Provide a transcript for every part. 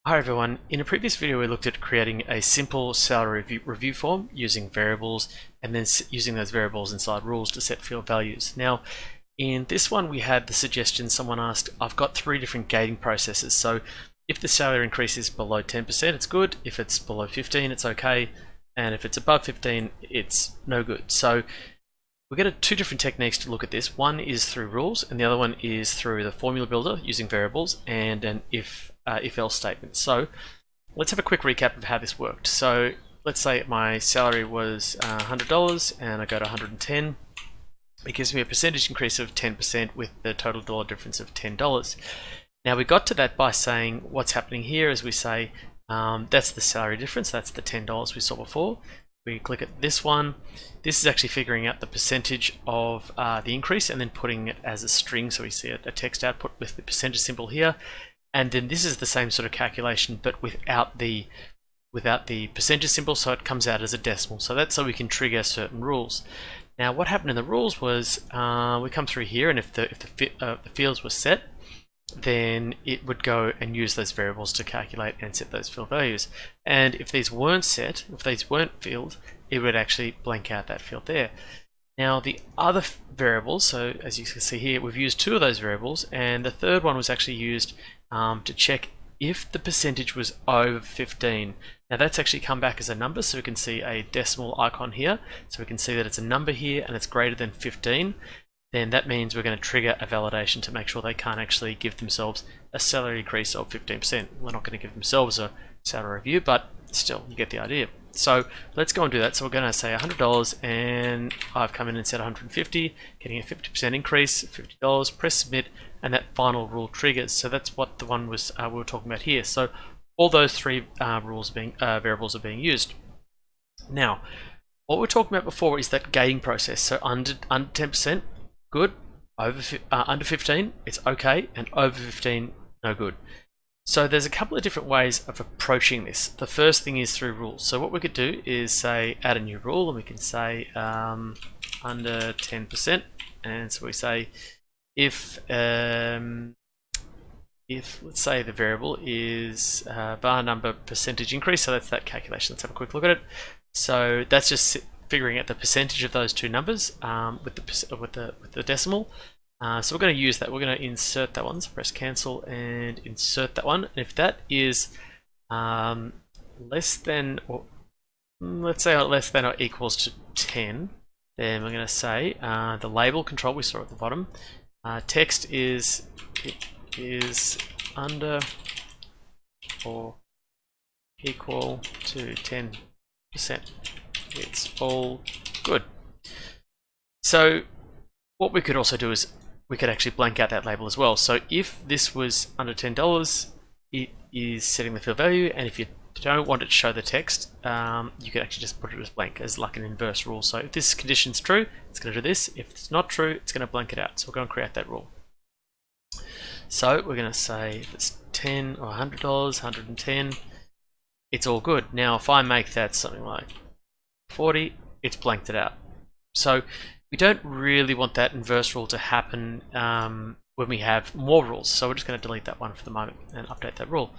Hi everyone, in a previous video we looked at creating a simple salary review form using variables and then using those variables inside rules to set field values. Now in this one we had the suggestion, someone asked, I've got 3 different gating processes, so if the salary increase is below 10% it's good, if it's below 15 it's okay, and if it's above 15 it's no good. So we've got 2 different techniques to look at this. One is through rules and the other one is through the formula builder using variables and an IfElse statement. So let's have a quick recap of how this worked. So let's say my salary was $100 and I go to 110. It gives me a percentage increase of 10% with the total dollar difference of $10. Now we got to that by saying what's happening here is we say that's the salary difference, that's the $10 we saw before. We click at this one. This is actually figuring out the percentage of the increase and then putting it as a string, so we see a text output with the percentage symbol here. And then this is the same sort of calculation but without the percentage symbol, so it comes out as a decimal. So that's so we can trigger certain rules. Now what happened in the rules was we come through here, and if the fields were set, then it would go and use those variables to calculate and set those field values. And if these weren't set, if these weren't filled, it would actually blank out that field there. Now the other variables, so as you can see here, we've used 2 of those variables, and the third one was actually used to check if the percentage was over 15. Now that's actually come back as a number, so we can see a decimal icon here, so we can see that it's a number here and it's greater than 15. Then that means we're going to trigger a validation to make sure they can't actually give themselves a salary increase of 15%. We're not going to give themselves a salary review, but still, you get the idea. So let's go and do that. So we're going to say $100, and I've come in and said 150, getting a 50% increase, $50, press submit, and that final rule triggers. So that's what the one was we were talking about here. So all those 3 variables are being used. Now, what we were talking about before is that gating process. So under 10%, good. Under 15, it's okay, and over 15, no good. So there's a couple of different ways of approaching this. The first thing is through rules. So what we could do is say add a new rule, and we can say under 10%, and so we say if let's say the variable is bar number percentage increase, so that's that calculation. Let's have a quick look at it. So that's just figuring out the percentage of those 2 numbers with the decimal. So we're going to use that. We're going to insert that one. So press cancel and insert that one. And if that is less than, or let's say less than or equals to 10, then we're going to say the label control we saw at the bottom. Text is under or equal to 10%. It's all good. So what we could also do is we could actually blank out that label as well. So if this was under $10, it is setting the field value, and if you don't want it to show the text, you could actually just put it as blank, as like an inverse rule. So if this condition is true, it's going to do this. If it's not true, it's going to blank it out. So we're going to create that rule. So we're going to say if it's 10 or $100, 110, it's all good. Now if I make that something like 40, it's blanked it out. So we don't really want that inverse rule to happen when we have more rules. So we're just going to delete that one for the moment and update that rule.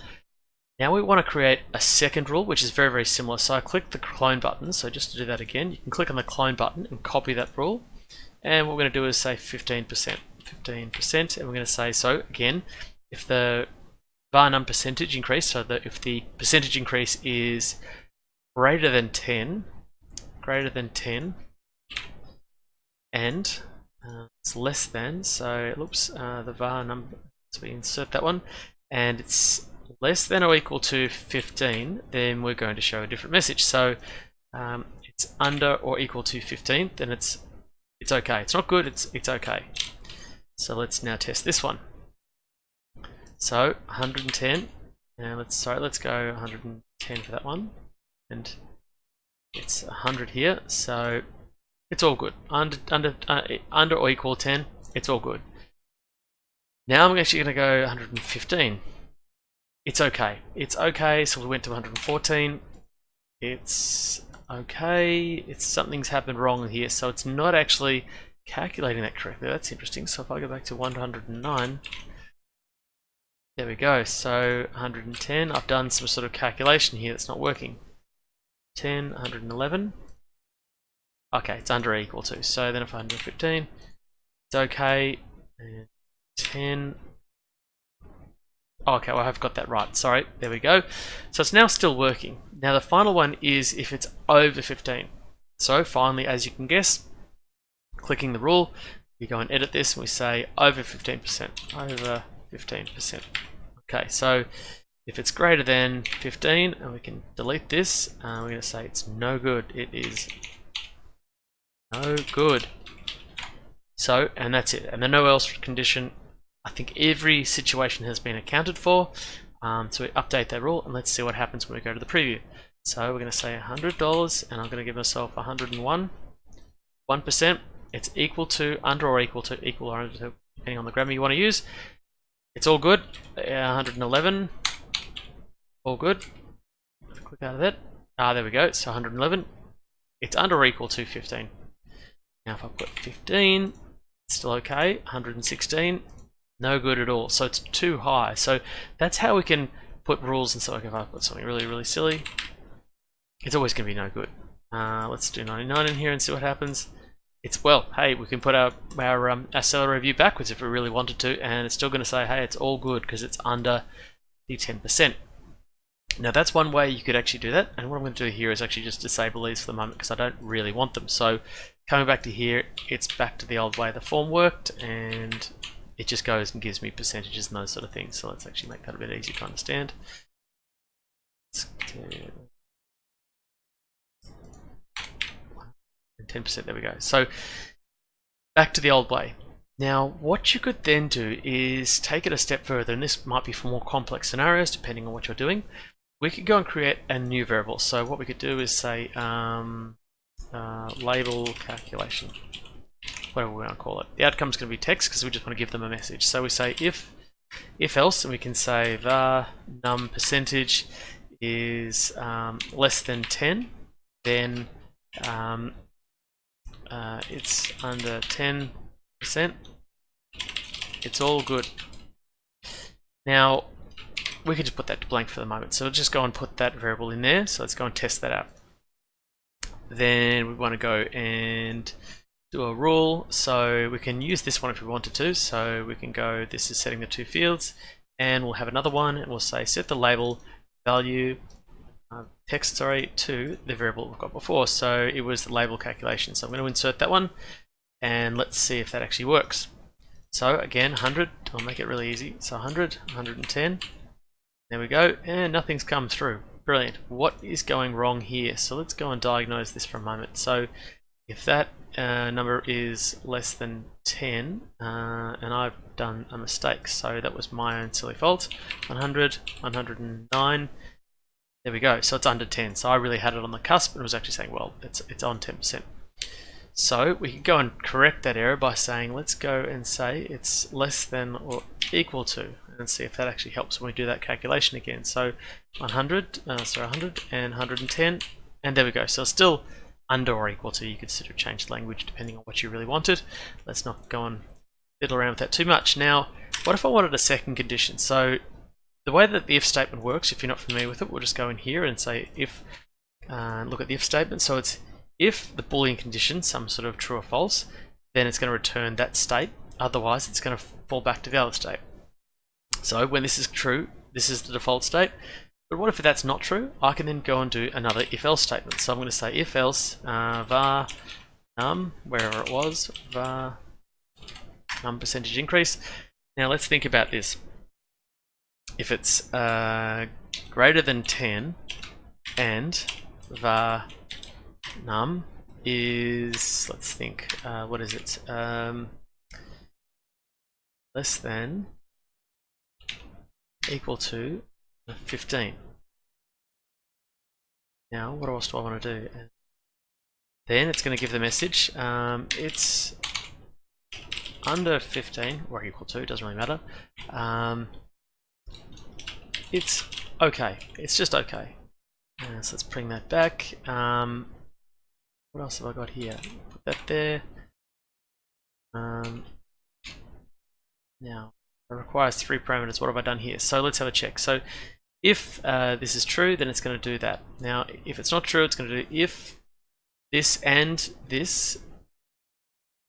Now we want to create a second rule, which is very, very similar. So I click the clone button. So just to do that again, you can click on the clone button and copy that rule. And what we're going to do is say 15%. 15%, and we're going to say, so again, if the var num percentage increase, so that if the percentage increase is greater than 10, and it's less than, so oops, the var number, so we insert that one, and it's less than or equal to 15, then we're going to show a different message. So it's under or equal to 15, then it's okay. It's not good, it's okay. So let's now test this one. So 110, and let's go 110 for that one, and it's 100 here, so it's all good. Under or equal 10, it's all good. Now I'm actually going to go 115. It's okay. It's okay. So we went to 114. It's okay. Something's happened wrong here, so it's not actually calculating that correctly. That's interesting. So if I go back to 109, There we go. So 110. I've done some sort of calculation here that's not working. 10, 111. Okay, it's under or equal to. So then if I do 15, it's okay. And 10. Okay, well I've got that right. Sorry, there we go. So it's now still working. Now the final one is if it's over 15. So finally, as you can guess, clicking the rule, we go and edit this and we say over 15%. Over 15%. Okay, so if it's greater than 15, and we can delete this, we're going to say it's no good. It is no good. So, and that's it. And the no else condition, I think every situation has been accounted for. So we update that rule and let's see what happens when we go to the preview. So we're going to say $100 and I'm going to give myself 101. 1%. It's equal to, under or equal to, equal or under to, depending on the grammar you want to use. It's all good. 111. All good. Click out of that. There we go. So 111. It's under or equal to 15. Now if I put 15, it's still okay. 116. No good at all. So it's too high. So that's how we can put rules and stuff. Like if I put something really, really silly, it's always going to be no good. Let's do 99 in here and see what happens. It's, well, hey, we can put our salary review backwards if we really wanted to, and it's still going to say, hey, it's all good because it's under the 10%. Now that's one way you could actually do that, and what I'm going to do here is actually just disable these for the moment because I don't really want them. So coming back to here, it's back to the old way the form worked, and it just goes and gives me percentages and those sort of things. So let's actually make that a bit easier to understand. Let's do 10%, there we go. So back to the old way. Now what you could then do is take it a step further, and this might be for more complex scenarios depending on what you're doing. We could go and create a new variable. So what we could do is say label calculation, whatever we want to call it. The outcome is going to be text because we just want to give them a message. So we say if else, and we can say the num percentage is less than 10, then it's under 10%. It's all good. Now we can just put that to blank for the moment. So we'll just go and put that variable in there. So let's go and test that out. Then we want to go and do a rule. So we can use this one if we wanted to. So we can go, this is setting the two fields, and we'll have another one, and we'll say set the label value text, to the variable we've got before. So it was the label calculation. So I'm going to insert that one, and let's see if that actually works. So again, 100, I'll make it really easy. So 100, 110, there we go, and nothing's come through. Brilliant. What is going wrong here? So let's go and diagnose this for a moment. So if that number is less than 10, and I've done a mistake, so that was my own silly fault. 100, 109, there we go. So it's under 10. So I really had it on the cusp, and it was actually saying, well, it's on 10%. So we can go and correct that error by saying, let's go and say it's less than or equal to, and see if that actually helps when we do that calculation again. So 100 and 110, and there we go. So it's still under or equal to. You could sort of change the language depending on what you really wanted. Let's not go and fiddle around with that too much. Now, what if I wanted a second condition? So the way that the if statement works, if you're not familiar with it, we'll just go in here and say if, look at the if statement. So it's if the Boolean condition, some sort of true or false, then it's going to return that state. Otherwise, it's going to fall back to the other state. So when this is true, this is the default state. But what if that's not true? I can then go and do another if-else statement. So I'm going to say if-else var num, wherever it was, var num percentage increase. Now let's think about this. If it's greater than 10 and var num is, let's think, what is it? Less than equal to 15. Now, what else do I want to do? Then it's going to give the message, it's under 15, or equal to, doesn't really matter. It's okay. It's just okay. So let's bring that back. What else have I got here? Put that there. Now It requires 3 parameters. What have I done here? So let's have a check. So if this is true, then it's going to do that. Now, if it's not true, it's going to do if this and this,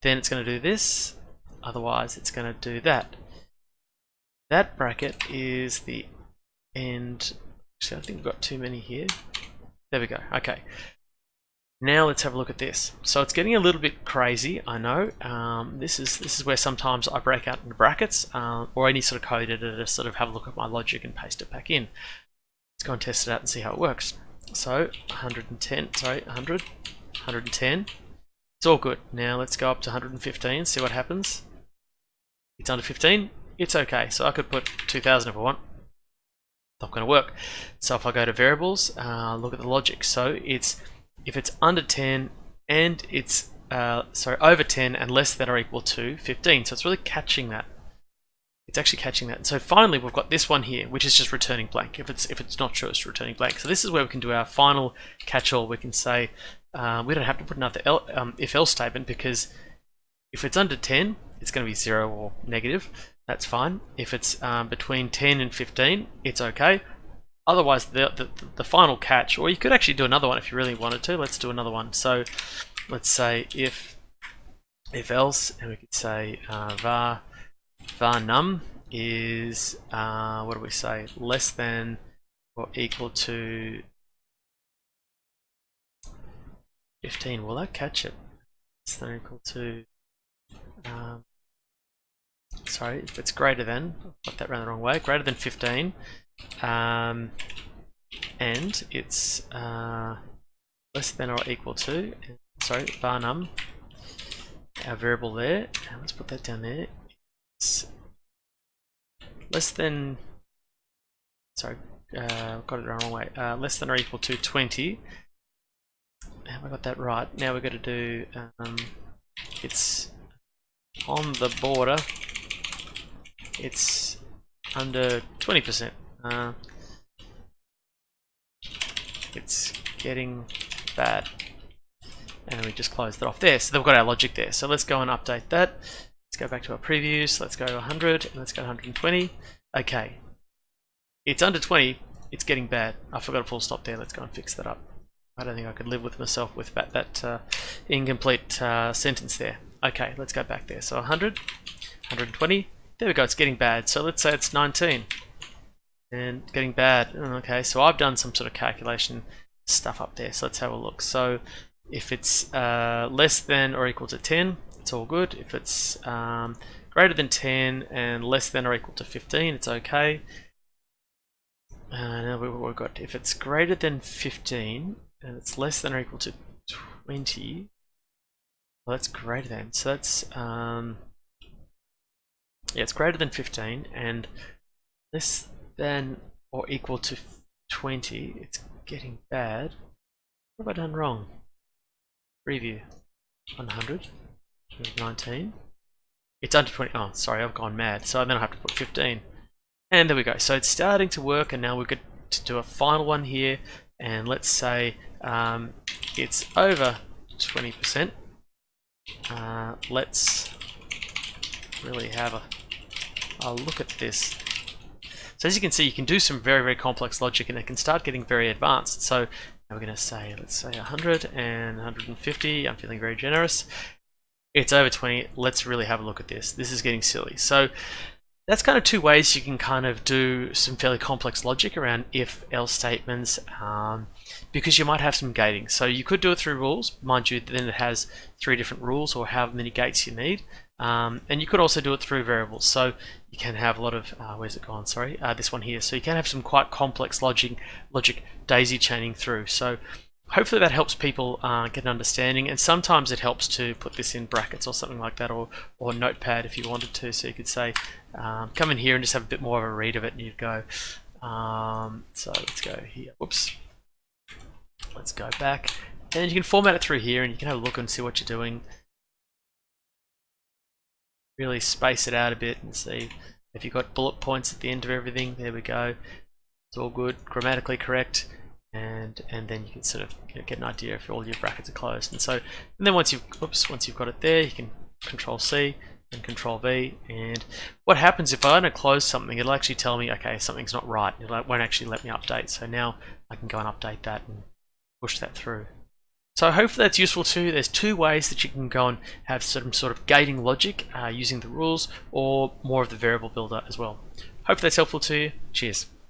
then it's going to do this. Otherwise, it's going to do that. That bracket is the end. Actually, I think we've got too many here. There we go. Okay. Now let's have a look at this. So it's getting a little bit crazy, I know. This is where sometimes I break out into brackets or any sort of code editor to sort of have a look at my logic and paste it back in. Let's go and test it out and see how it works. So 110. It's all good. Now let's go up to 115, see what happens. It's under 15. It's okay. So I could put 2000 if I want. Not going to work. So if I go to variables, look at the logic. So it's if it's under 10 and it's over 10 and less than or equal to 15. So it's really catching that. It's actually catching that. And so finally we've got this one here, which is just returning blank. If it's not true, it's returning blank. So this is where we can do our final catch-all. We can say we don't have to put another if-else statement, because if it's under 10, it's going to be 0 or negative. That's fine. If it's between 10 and 15, it's okay. Otherwise, the final catch, or you could actually do another one if you really wanted to. Let's do another one. So let's say if else, and we could say var num is what do we say, less than or equal to 15. Will that catch it? Less than or equal to sorry, if it's greater than, got that round the wrong way, greater than 15, and it's less than or equal to, sorry, var num, our variable there, and let's put that down there, it's less than, sorry, got it the wrong way, less than or equal to 20, have I got that right? Now we're going to do, it's on the border, it's under 20%. It's getting bad. And then we just closed it off there. So they've got our logic there. So let's go and update that. Let's go back to our previews. Let's go to 100 and let's go to 120. Okay. It's under 20. It's getting bad. I forgot a full stop there. Let's go and fix that up. I don't think I could live with myself with that incomplete sentence there. Okay, let's go back there. So 100, 120. There we go, it's getting bad. So let's say it's 19 and getting bad. Okay, so I've done some sort of calculation stuff up there. So let's have a look. So if it's less than or equal to 10, it's all good. If it's greater than 10 and less than or equal to 15, it's okay. Now we've got, if it's greater than 15 and it's less than or equal to 20, well, that's greater than. So that's yeah, it's greater than 15 and less than or equal to 20. It's getting bad. What have I done wrong? Preview 100, 19. It's under 20. Oh, sorry, I've gone mad. So then I have to put 15. And there we go. So it's starting to work, and now we're going to do a final one here. And let's say it's over 20%. Let's really have a look at this. So as you can see, you can do some very, very complex logic, and it can start getting very advanced. So now we're going to say, let's say 100 and 150. I'm feeling very generous. It's over 20. Let's really have a look at this. This is getting silly. So that's kind of two ways you can kind of do some fairly complex logic around if-else statements, because you might have some gating. So you could do it through rules, mind you, then it has 3 different rules or how many gates you need. And you could also do it through variables. So you can have a lot of, where's it gone? Sorry, this one here. So you can have some quite complex logic daisy chaining through. So hopefully that helps people get an understanding, and sometimes it helps to put this in brackets or something like that, or notepad if you wanted to. So you could say, come in here and just have a bit more of a read of it, and you'd go, so let's go here, whoops, let's go back, and you can format it through here, and you can have a look and see what you're doing. Really space it out a bit and see if you've got bullet points at the end of everything. There we go, it's all good, grammatically correct. And then you can sort of get an idea if all your brackets are closed. And then once you've got it there, you can Control C, and Control V. And what happens if I want to close something, it'll actually tell me, okay, something's not right. It won't actually let me update. So now I can go and update that and push that through. So hopefully that's useful too. There's two ways that you can go and have some sort of gating logic using the rules, or more of the variable builder as well. Hope that's helpful to you. Cheers.